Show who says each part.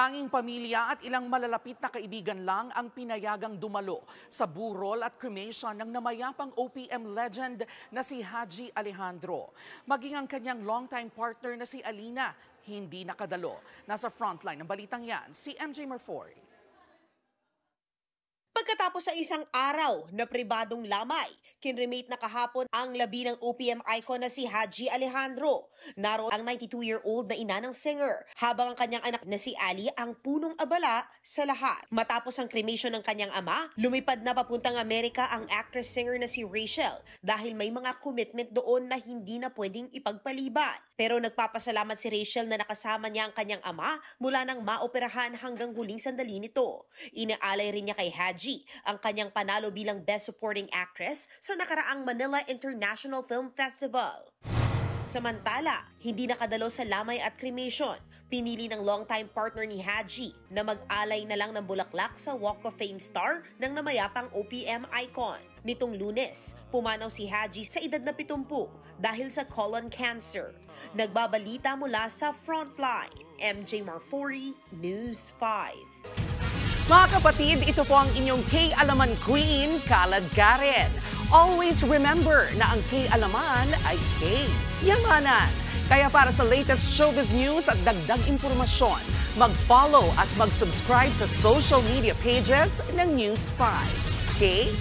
Speaker 1: Tanging pamilya at ilang malalapit na kaibigan lang ang pinayagang dumalo sa burol at cremation ng namayapang OPM legend na si Haji Alejandro. Maging ang kanyang longtime partner na si Alina, hindi nakadalo. Nasa frontline ng balitang yan, si MJ Marfori.
Speaker 2: Pagkatapos sa isang araw na pribadong lamay, kinremate na kahapon ang labi ng OPM icon na si Haji Alejandro. Naroon ang 92-year-old na ina ng singer, habang ang kanyang anak na si Ali ang punong abala sa lahat. Matapos ang cremation ng kanyang ama, lumipad na papuntang Amerika ang actress-singer na si Rachel dahil may mga commitment doon na hindi na pwedeng ipagpaliban. Pero nagpapasalamat si Rachel na nakasama niya ang kanyang ama mula nang maoperahan hanggang huling sandali nito. Inaalay rin niya kay Haji ang kanyang panalo bilang Best Supporting Actress sa nakaraang Manila International Film Festival. Samantala, hindi nakadalo sa lamay at cremation. Pinili ng longtime partner ni Haji na mag-alay na lang ng bulaklak sa Walk of Fame star ng namayapang OPM icon. Nitong Lunes, pumanaw si Haji sa edad na 70 dahil sa colon cancer. Nagbabalita mula sa Frontline, MJ Marfori, News 5.
Speaker 1: Mga kapatid, ito po ang inyong K-Alaman Queen, Kalad Karen. Always remember na ang K-Alaman ay K-Yamanan. Kaya para sa latest showbiz news at dagdag impormasyon, mag-follow at mag-subscribe sa social media pages ng News 5. Okay?